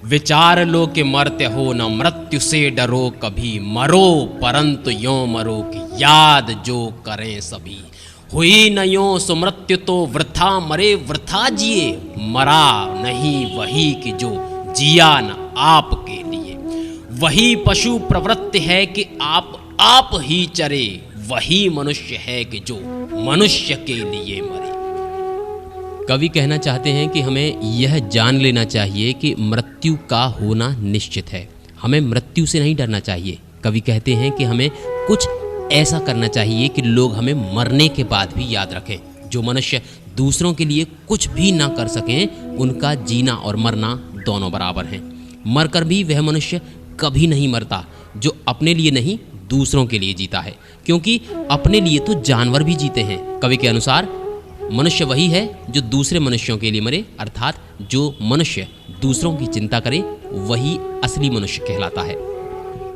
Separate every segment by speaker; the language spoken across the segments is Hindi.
Speaker 1: विचार लो कि मरते हो न मृत्यु से डरो कभी, मरो परंतु यों मरो कि याद जो करें सभी। हुई न यों सुमृत्यु तो वृथा मरे वृथा जिए, मरा नहीं वही कि जो जिया न आपके लिए। वही पशु प्रवृत्ति है कि आप ही चरे, वही मनुष्य है कि जो मनुष्य के लिए मरे।
Speaker 2: कवि कहना चाहते हैं कि हमें यह जान लेना चाहिए कि मृत्यु का होना निश्चित है, हमें मृत्यु से नहीं डरना चाहिए। कवि कहते हैं कि हमें कुछ ऐसा करना चाहिए कि लोग हमें मरने के बाद भी याद रखें। जो मनुष्य दूसरों के लिए कुछ भी ना कर सकें, उनका जीना और मरना दोनों बराबर हैं। मरकर भी वह मनुष्य कभी नहीं मरता जो अपने लिए नहीं दूसरों के लिए जीता है, क्योंकि अपने लिए तो जानवर भी जीते हैं। कवि के अनुसार मनुष्य वही है जो दूसरे मनुष्यों के लिए मरे, अर्थात जो मनुष्य दूसरों की चिंता करे वही असली मनुष्य कहलाता है।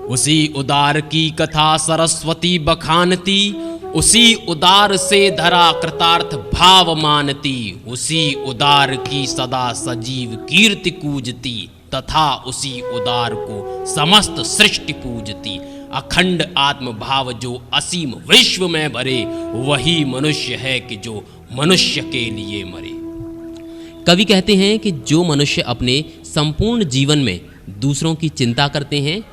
Speaker 1: उसी उदार की कथा सरस्वती बखानती, उसी उदार से धरा कृतार्थ भाव मानती। उसी उदार की सदा सजीव कीर्ति कूजती, तथा उसी उदार को समस्त सृष्टि पूजती। अखंड आत्म भाव जो असीम विश्व में भरे, वही मनुष्य है कि जो मनुष्य के लिए मरे।
Speaker 2: कवि कहते हैं कि जो मनुष्य अपने संपूर्ण जीवन में दूसरों की चिंता करते हैं,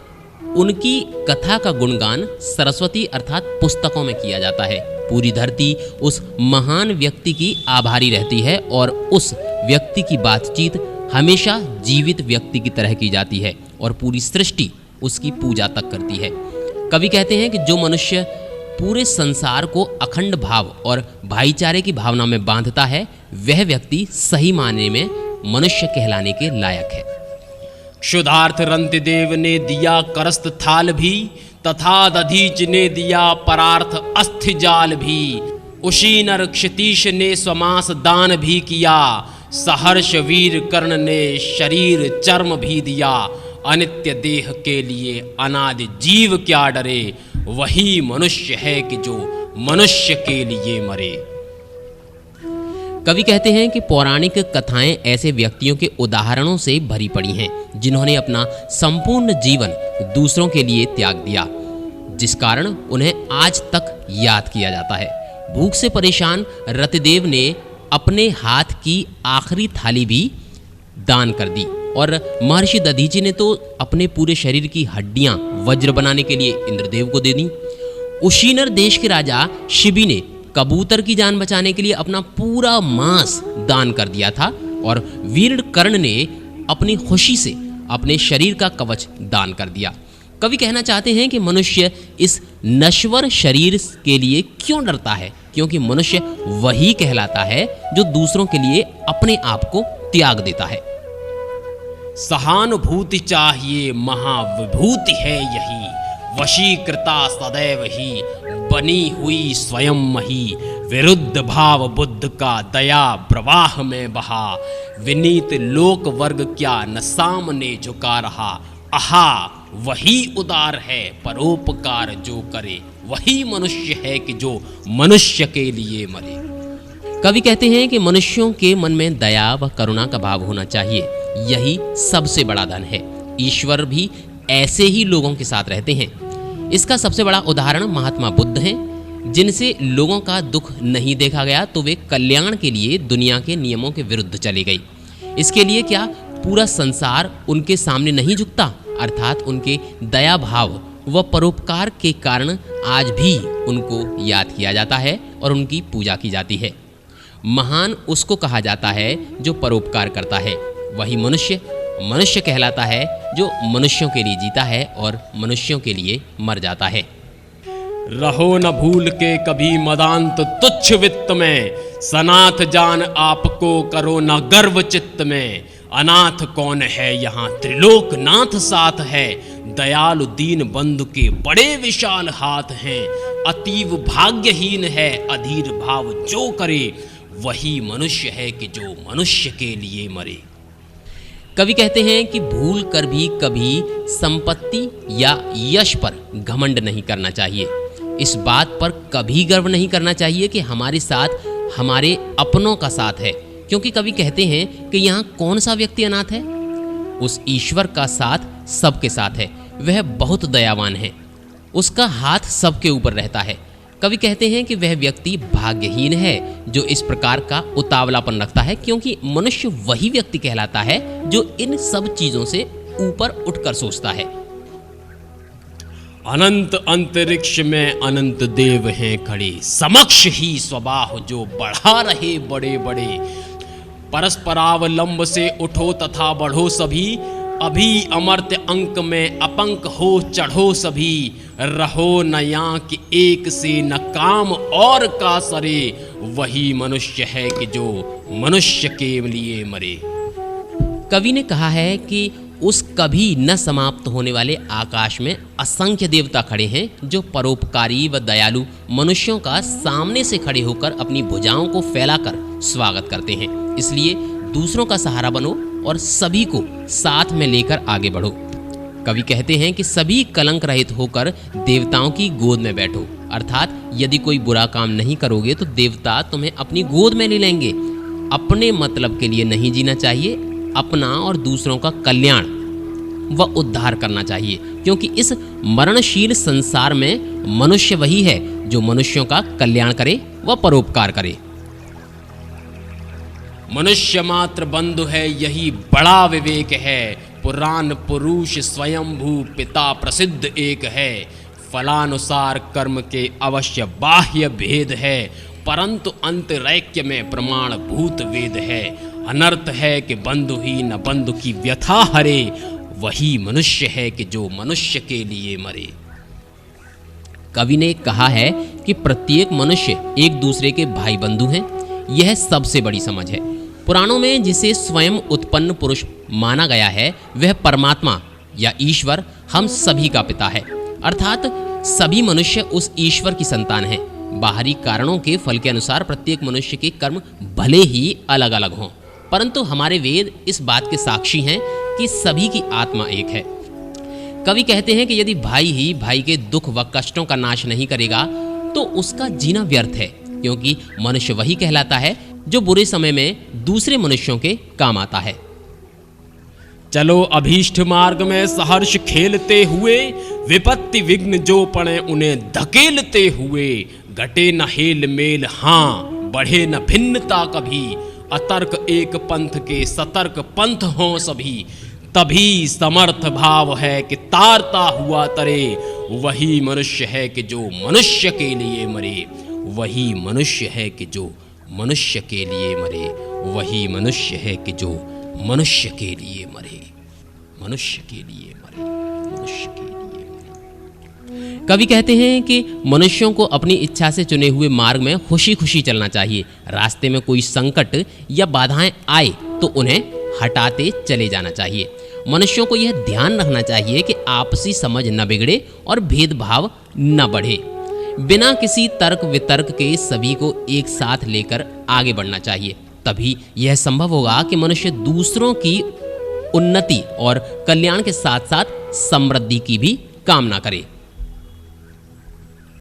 Speaker 2: उनकी कथा का गुणगान सरस्वती अर्थात पुस्तकों में किया जाता है। पूरी धरती उस महान व्यक्ति की आभारी रहती है और उस व्यक्ति की बातचीत हमेशा जीवित व्यक्ति की तरह की जाती है और पूरी सृष्टि उसकी पूजा तक करती है। कवि कहते हैं कि जो मनुष्य पूरे संसार को अखंड भाव और भाईचारे की भावना में बांधता है, वह व्यक्ति सही मायने में मनुष्य कहलाने के लायक है।
Speaker 1: क्षुधार्थ रंतिदेव ने दिया करस्त थाल भी, तथा दधीच ने दिया परार्थ अस्थि जाल भी। उसी नर क्षितीश ने स्वमास दान भी किया, सहर्ष वीर कर्ण ने शरीर चर्म भी दिया। अनित्य देह के लिए अनादि जीव क्या डरे, वही मनुष्य है कि जो मनुष्य के लिए मरे।
Speaker 2: कवि कहते हैं कि पौराणिक कथाएं ऐसे व्यक्तियों के उदाहरणों से भरी पड़ी हैं जिन्होंने अपना संपूर्ण जीवन दूसरों के लिए त्याग दिया, जिस कारण उन्हें आज तक याद किया जाता है। भूख से परेशान रतिदेव ने अपने हाथ की आखिरी थाली भी दान कर दी और महर्षि दधीचि ने तो अपने पूरे शरीर की हड्डियां वज्र बनाने के लिए इंद्रदेव को दे दी। उशीनर देश के राजा शिबी ने कबूतर की जान बचाने के लिए अपना पूरा मांस दान कर दिया था और वीर कर्ण ने अपनी खुशी से अपने शरीर का कवच दान कर दिया। कवि कहना चाहते हैं कि मनुष्य इस नश्वर शरीर के लिए क्यों डरता है, क्योंकि मनुष्य वही कहलाता है जो दूसरों के लिए अपने आप को त्याग देता है।
Speaker 1: सहानुभूति चाहिए महाविभूति है यही, वशीकृता सदैव ही बनी हुई स्वयं मही। विरुद्ध भाव बुद्ध का दया प्रवाह में बहा, विनीत लोक वर्ग क्या न सामने झुका रहा। आहा वही उदार है परोपकार जो करे, वही मनुष्य है कि जो मनुष्य के लिए मरे।
Speaker 2: कवि कहते हैं कि मनुष्यों के मन में दया व करुणा का भाव होना चाहिए, यही सबसे बड़ा धन है। ईश्वर भी ऐसे ही लोगों के साथ रहते हैं। इसका सबसे बड़ा उदाहरण महात्मा बुद्ध हैं, जिनसे लोगों का दुख नहीं देखा गया तो वे कल्याण के लिए दुनिया के नियमों के विरुद्ध चले गए। इसके लिए क्या पूरा संसार उनके सामने नहीं झुकता, अर्थात उनके दया भाव व परोपकार के कारण आज भी उनको याद किया जाता है और उनकी पूजा की जाती है। महान उसको कहा जाता है जो परोपकार करता है, वही मनुष्य मनुष्य कहलाता है जो मनुष्यों के लिए जीता है और मनुष्यों के लिए मर जाता है।
Speaker 1: रहो न भूल के कभी मदांत तुच्छ वित्त में, सनाथ जान आपको करो न गर्व चित्त में। अनाथ कौन है यहाँ त्रिलोकनाथ साथ है, दयालु दीन बंधु के बड़े विशाल हाथ हैं। अतीव भाग्यहीन है अधीर भाव जो करे, वही मनुष्य है कि जो मनुष्य के लिए मरे।
Speaker 2: कवि कहते हैं कि भूल कर भी कभी संपत्ति या यश पर घमंड नहीं करना चाहिए। इस बात पर कभी गर्व नहीं करना चाहिए कि हमारे साथ हमारे अपनों का साथ है, क्योंकि कवि कहते हैं कि यहाँ कौन सा व्यक्ति अनाथ है। उस ईश्वर का साथ सबके साथ है। वह बहुत दयावान है, उसका हाथ सबके ऊपर रहता है। कवि कहते हैं कि वह व्यक्ति भाग्यहीन है जो इस प्रकार का उतावलापन रखता है, क्योंकि मनुष्य वही व्यक्ति कहलाता है जो इन सब चीजों से ऊपर उठकर सोचता है।
Speaker 1: अनंत अंतरिक्ष में अनंत देव हैं खड़े, समक्ष ही स्वबाह जो बढ़ा रहे बड़े बड़े। परस्परावलंब से उठो तथा बढ़ो सभी, अभी अमर्त्य अंक में अपंक हो चढ़ो सभी। रहो न यहाँ कि एक से न काम और का सरे, वही मनुष्य है कि जो मनुष्य के लिए मरे।
Speaker 2: कवि ने कहा है कि उस कभी न समाप्त होने वाले आकाश में असंख्य देवता खड़े हैं जो परोपकारी व दयालु मनुष्यों का सामने से खड़े होकर अपनी भुजाओं को फैलाकर स्वागत करते हैं। इसलिए दूसरों का सहारा बनो और सभी को साथ में लेकर आगे बढ़ो। कवि कहते हैं कि सभी कलंक रहित होकर देवताओं की गोद में बैठो, अर्थात यदि कोई बुरा काम नहीं करोगे तो देवता तुम्हें अपनी गोद में ले लेंगे। अपने मतलब के लिए नहीं जीना चाहिए, अपना और दूसरों का कल्याण व उद्धार करना चाहिए, क्योंकि इस मरणशील संसार में मनुष्य वही है जो मनुष्यों का कल्याण करे व परोपकार करे।
Speaker 1: मनुष्य मात्र बंधु है यही बड़ा विवेक है, पुराण पुरुष स्वयंभू पिता प्रसिद्ध एक है। फलानुसार कर्म के अवश्य बाह्य भेद है, परंतु अंतरैक्य में प्रमाण भूत वेद है। अनर्थ है कि बंधु ही न बंधु की व्यथा हरे, वही मनुष्य है कि जो मनुष्य के लिए मरे।
Speaker 2: कवि ने कहा है कि प्रत्येक मनुष्य एक दूसरे के भाई बंधु हैं। यह सबसे बड़ी समझ है। पुराणों में जिसे स्वयं उत्पन्न पुरुष माना गया है वह परमात्मा या ईश्वर हम सभी का पिता है, अर्थात सभी मनुष्य उस ईश्वर की संतान हैं। बाहरी कारणों के फल के अनुसार प्रत्येक मनुष्य के कर्म भले ही अलग अलग हों, परंतु हमारे वेद इस बात के साक्षी हैं कि सभी की आत्मा एक है। कवि कहते हैं कि यदि भाई ही भाई के दुख व कष्टों का नाश नहीं करेगा तो उसका जीना व्यर्थ है, क्योंकि मनुष्य वही कहलाता है जो बुरे समय में दूसरे मनुष्यों के काम आता है।
Speaker 1: चलो अभीष्ट मार्ग में सहर्ष खेलते हुए, विपत्ति विघ्न जो पड़े उन्हें धकेलते हुए। घटे न हेल मेल हाँ, बढ़े न भिन्नता कभी, अतर्क एक पंथ के सतर्क पंथ हों सभी। तभी समर्थ भाव है कि तारता हुआ तरे, वही मनुष्य है कि जो मनुष्य के लिए मरे। वही मनुष्य है कि जो मनुष्य के लिए मरे, वही मनुष्य है कि जो मनुष्य के लिए मरे, मनुष्य के लिए मरे, मनुष्य के लिए मरे।
Speaker 2: कवि कहते हैं कि मनुष्यों को अपनी इच्छा से चुने हुए मार्ग में खुशी खुशी चलना चाहिए। रास्ते में कोई संकट या बाधाएं आए तो उन्हें हटाते चले जाना चाहिए। मनुष्यों को यह ध्यान रखना चाहिए कि आपसी समझ न बिगड़े और भेदभाव न बढ़े। बिना किसी तर्क वितर्क के सभी को एक साथ लेकर आगे बढ़ना चाहिए। तभी यह संभव होगा कि मनुष्य दूसरों की उन्नति और कल्याण के साथ साथ समृद्धि की भी कामना करे।